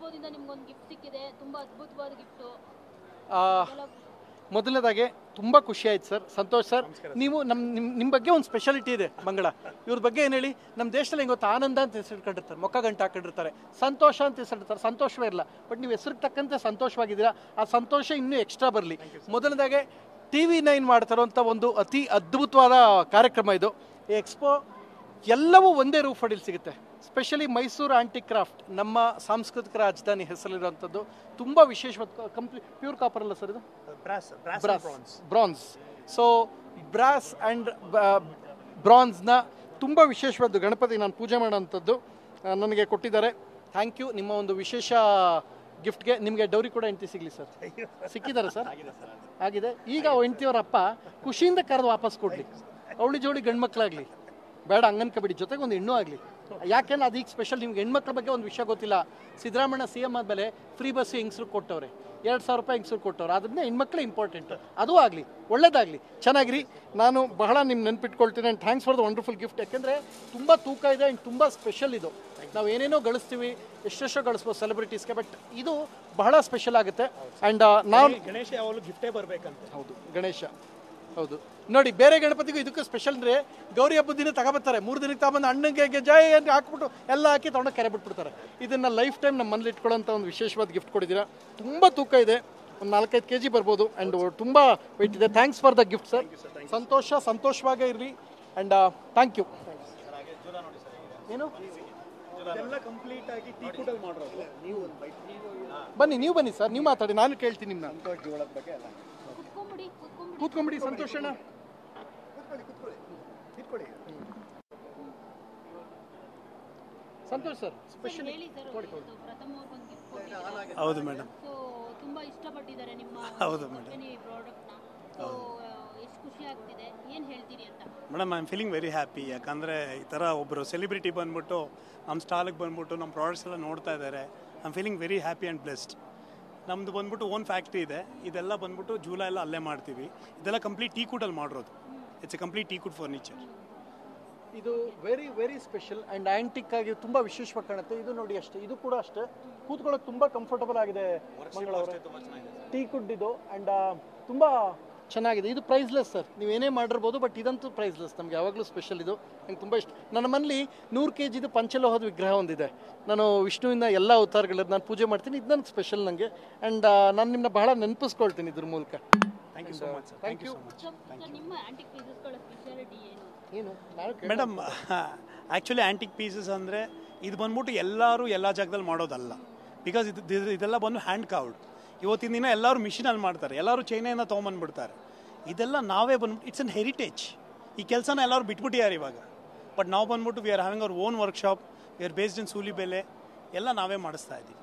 ಎಕ್ಸ್ಪೋದಿಂದ ನಿಮ್ಗೊಂದು ಗಿಫ್ಟ್ ಸಿಕ್ಕಿದೆ, ತುಂಬಾ ಅದ್ಭುತವಾದ ಗಿಫ್ಟ್. ಮೊದಲನೇದಾಗಿ ತುಂಬ ಖುಷಿ ಆಯ್ತು ಸರ್. ಸಂತೋಷ್ ಸರ್, ನೀವು ನಿಮ್ಮ ಬಗ್ಗೆ ಒಂದು ಸ್ಪೆಷಾಲಿಟಿ ಇದೆ ಮಂಗಳ. ಇವ್ರ ಬಗ್ಗೆ ಏನು ಹೇಳಿ, ನಮ್ಮ ದೇಶದಲ್ಲಿ ಹೆಂಗೆ ಗೊತ್ತಾ, ಆನಂದ ಅಂತ ಹೆಸರಿಟ್ಕೊಂಡಿರ್ತಾರೆ, ಮೊಕ್ಕ ಗಂಟು ಹಾಕೊಂಡಿರ್ತಾರೆ, ಸಂತೋಷ ಅಂತ ಹೆಸರಿಡ್ತಾರೆ, ಸಂತೋಷವೇ ಇಲ್ಲ. ಬಟ್ ನೀವು ಹೆಸರಿಗೆ ತಕ್ಕಂತೆ ಸಂತೋಷವಾಗಿದ್ದೀರಾ. ಆ ಸಂತೋಷ ಇನ್ನೂ ಎಕ್ಸ್ಟ್ರಾ ಬರಲಿ. ಮೊದಲನೇದಾಗೆ TV9 ಮಾಡ್ತಾರೋಂಥ ಒಂದು ಅತಿ ಅದ್ಭುತವಾದ ಕಾರ್ಯಕ್ರಮ ಇದು. ಈ ಎಕ್ಸ್ಪೋ ಎಲ್ಲವೂ ಒಂದೇ ರೂಫ್ ಅಡಿಯಲ್ಲಿ ಸಿಗುತ್ತೆ. ಸ್ಪೆಷಲಿ ಮೈಸೂರು ಆಂಟಿಕ್ ಕ್ರಾಫ್ಟ್, ನಮ್ಮ ಸಾಂಸ್ಕೃತಿಕ ರಾಜಧಾನಿ ಹೆಸರಿರುವಂಥದ್ದು. ತುಂಬ ವಿಶೇಷವಾದ ಪ್ಯೂರ್ ಕಾಪರ್ ಅಲ್ಲ ಸರ್ ಇದು, ಬ್ರಾನ್ಸ್. ಸೊ ಬ್ರಾಸ್ ಆ್ಯಂಡ್ ಬ್ರಾನ್ಸ್ನ ತುಂಬ ವಿಶೇಷವಾದ ಗಣಪತಿ ನಾನು ಪೂಜೆ ಮಾಡೋಂಥದ್ದು ನನಗೆ ಕೊಟ್ಟಿದ್ದಾರೆ. Thank you. ನಿಮ್ಮ ಒಂದು ವಿಶೇಷ ಗಿಫ್ಟ್ಗೆ ನಿಮಗೆ ಡೌರಿ ಕೂಡ ಹೆಂಡತಿ ಸಿಗಲಿ ಸರ್. ಸಿಕ್ಕಿದ್ದಾರೆ ಸರ್? ಆಗಿದೆ. ಈಗ ಹೆಂಡತಿಯವರಪ್ಪ ಖುಷಿಯಿಂದ ಕರೆದು ವಾಪಸ್ ಕೊಡಲಿ. ಅವಳಿ ಜೋಡಿ ಗಂಡು ಮಕ್ಕಳಾಗಲಿ, ಬೇಡ ಹಂಗನ್ಕಬೇಡಿ, ಜೊತೆಗೆ ಒಂದು ಹೆಣ್ಣು ಆಗಲಿ. ಯಾಕೆಂದ್ರೆ ಅದೀಗ ಸ್ಪೆಷಲ್. ನಿಮ್ಗೆ ಹೆಣ್ಮಕ್ಳ ಬಗ್ಗೆ ಒಂದು ವಿಷಯ ಗೊತ್ತಿಲ್ಲ. ಸಿದ್ದರಾಮಣ್ಣ CM ಆದಮೇಲೆ ಫ್ರೀ ಬಸ್ ಹೆಂಗಸ್ರು ಕೊಟ್ಟವ್ರೆ, 2,000 ರೂಪಾಯಿ ಹೆಂಗಸ್ರು ಕೊಟ್ಟವ್ರೆ. ಅದರಿಂದ ಹೆಣ್ಮಕ್ಳೇ ಇಂಪಾರ್ಟೆಂಟ್. ಅದೂ ಆಗಲಿ, ಒಳ್ಳೇದಾಗಲಿ, ಚೆನ್ನಾಗಿರಿ. ನಾನು ಬಹಳ ನಿಮ್ಮ ನೆನ್ಪಿಟ್ಕೊಳ್ತೀನಿ. And thanks for the wonderful gift. ಯಾಕೆಂದರೆ ತುಂಬ ತೂಕ ಇದೆ ಆ್ಯಂಡ್ ತುಂಬ ಸ್ಪೆಷಲ್ ಇದು. ನಾವು ಏನೇನೋ ಗಳಿಸ್ತೀವಿ, ಎಷ್ಟೆಷ್ಟೋ ಗಳಿಸ್ಬೋದು ಸೆಲೆಬ್ರಿಟೀಸ್ಗೆ, ಬಟ್ ಇದು ಬಹಳ ಸ್ಪೆಷಲ್ ಆಗುತ್ತೆ. ಆ್ಯಂಡ್ ನಾವು ಗಣೇಶ ಯಾವಾಗಲೂ ಗಿಫ್ಟೇ ಬರಬೇಕಂತ. ಹೌದು, ಗಣೇಶ. ಹೌದು ನೋಡಿ, ಬೇರೆ ಗಣಪತಿಗೂ ಇದಕ್ಕೂ ಸ್ಪೆಷಲ್ ಅಂದರೆ ಗೌರಿ ಹಬ್ಬದ ದಿನ ತಗೊಬರ್ತಾರೆ, 3 ದಿನಕ್ಕೆ ತಗೊಂಡು ಅಣ್ಣಗೆ ಜೈ ಅಂತ ಹಾಕ್ಬಿಟ್ಟು ಎಲ್ಲ ಹಾಕಿ ತೊಗೊಂಡು ಕೆರೆ ಬಿಟ್ಬಿಡ್ತಾರೆ. ಇದನ್ನು ಲೈಫ್ ಟೈಮ್ ನಮ್ಮ ಮನೇಲಿ ಇಟ್ಕೊಳ್ಳೋಂಥ ಒಂದು ವಿಶೇಷವಾದ ಗಿಫ್ಟ್ ಕೊಟ್ಟಿದ್ದೀರಾ. ತುಂಬ ತೂಕ ಇದೆ, ಒಂದು 4-5 kg ಬರ್ಬೋದು. ಆ್ಯಂಡ್ ತುಂಬ ವೆಯ್ಟ್ ಇದೆ. Thanks for the gift sir. ಸಂತೋಷವಾಗೇ ಇರಲಿ. And thank you. ಏನು ಎಲ್ಲ ಕಂಪ್ಲೀಟ್ ಆಗಿ ಟೀಕೂಟಲ್ಲಿ ಮಾಡಿರೋದು. ನೀವು ಬನ್ನಿ ಸರ್, ನೀವು ಮಾತಾಡಿ, ನಾನು ಕೇಳ್ತೀನಿ ನಿಮ್ಮನ್ನ. ಕೂತ್ಕೊಂಬಿಡಿ ಸಂತೋಷಣ್ಣ. Santosh sir, special. ಹೌದು ಮೇಡಮ್, ತುಂಬಾ ಇಷ್ಟಪಟ್ಟಿದ್ದಾರೆ ನಿಮ್ಮ ಪ್ರಾಡಕ್ಟ್ನ. ಎಷ್ಟು ಖುಷಿ ಆಗ್ತಿದೆ, ಏನು ಹೇಳ್ತೀರಿ ಅಂತ? Madam, I am feeling very happy. ಯಾಕಂದರೆ ಈ ಥರ ಒಬ್ಬರು ಸೆಲೆಬ್ರಿಟಿ ಬಂದ್ಬಿಟ್ಟು ನಮ್ಮ ಸ್ಟಾಲಿಗೆ ಬಂದ್ಬಿಟ್ಟು ನಮ್ಮ ಪ್ರಾಡಕ್ಟ್ಸ್ ಎಲ್ಲ ನೋಡ್ತಾ ಇದ್ದಾರೆ. I am feeling very happy and blessed. ನಮ್ಮದು ಬಂದ್ಬಿಟ್ಟು ಓನ್ ಫ್ಯಾಕ್ಟ್ರಿ ಇದೆ. ಇದೆಲ್ಲ ಬಂದ್ಬಿಟ್ಟು ಜೂಲೈ ಎಲ್ಲ ಅಲ್ಲೇ ಮಾಡ್ತೀವಿ. ಇದೆಲ್ಲ ಕಂಪ್ಲೀಟ್ ಟೀಕೂಟಲ್ಲಿ ಮಾಡಿರೋದು. It's a complete teakwood furniture. ಇದು very very special and antique ಆಗಿ ತುಂಬ ವಿಶೇಷವಾಗಿ ಕಾಣುತ್ತೆ. ಇದು ನೋಡಿ ಅಷ್ಟೇ, ಇದು ಕೂಡ ಅಷ್ಟೇ, ಕೂತ್ಕೊಳ್ಳೋಕೆ ತುಂಬ ಕಂಫರ್ಟಬಲ್ ಆಗಿದೆ. ಮಂಗಳವಾರ ಟೀಕುಡ್ ಇದು. ಆ್ಯಂಡ್ ತುಂಬ ಚೆನ್ನಾಗಿದೆ. ಇದು ಪ್ರೈಸ್ಲೆಸ್ ಸರ್, ನೀವೇನೇ ಮಾಡಿರ್ಬೋದು, ಬಟ್ ಇದಂತೂ ಪ್ರೈಸ್ಲೆಸ್. ನಮ್ಗೆ ಯಾವಾಗಲೂ ಸ್ಪೆಷಲ್ ಇದು. ನಂಗೆ ತುಂಬ ಇಷ್ಟ. ನನ್ನ ಮನೇಲಿ 100 kg ಪಂಚಲೋಹದ ವಿಗ್ರಹ ಒಂದಿದೆ. ನಾನು ವಿಷ್ಣುವಿನ ಎಲ್ಲ ಅವತಾರಗಳನ್ನ ನಾನು ಪೂಜೆ ಮಾಡ್ತೀನಿ. ಇದು ನನಗೆ ಸ್ಪೆಷಲ್ ನನಗೆ. ಆ್ಯಂಡ್ ನಾನು ನಿಮ್ಮನ್ನ ಬಹಳ ನೆನಪಿಸ್ಕೊಳ್ತೀನಿ ಇದ್ರ ಮೂಲಕ. Thank you so much. Thank you so much. ನಿಮ್ಮ ಆಂಟಿಕ್ ಪೀಸಸ್ಗಳ ಸ್ಪೆಷಾಲಿಟಿ ಏನು? ಮೇಡಮ್, ಆ್ಯಕ್ಚುಲಿ ಆ್ಯಂಟಿಕ್ ಪೀಸಸ್ ಅಂದರೆ ಇದು ಬಂದ್ಬಿಟ್ಟು ಎಲ್ಲರೂ ಎಲ್ಲ ಜಾಗದಲ್ಲಿ ಮಾಡೋದಲ್ಲ. ಬಿಕಾಸ್ ಇದೆಲ್ಲ ಬಂದು ಹ್ಯಾಂಡ್ ಕಾರ್ವ್ಡ್. ಇವತ್ತಿನ ದಿನ ಎಲ್ಲರೂ ಮಿಷಿನಲ್ಲಿ ಮಾಡ್ತಾರೆ, ಎಲ್ಲರೂ ಚೈನೆಯಿಂದ ತೊಗೊಂಬಂದ್ಬಿಡ್ತಾರೆ. ಇದೆಲ್ಲ ನಾವೇ ಬಂದ್ಬಿಟ್ಟು ಇಟ್ಸ್ ಅನ್ ಹೆರಿಟೇಜ್. ಈ ಕೆಲಸನ ಎಲ್ಲರೂ ಬಿಟ್ಬಿಟ್ಟಿದ್ದಾರೆ ಇವಾಗ. ಬಟ್ ನಾವು ಬಂದ್ಬಿಟ್ಟು we are having our own workshop. We are based ಇನ್ ಸೂಲಿಬೆಲೆ. ಎಲ್ಲ ನಾವೇ ಮಾಡಿಸ್ತಾ ಇದ್ದೀವಿ.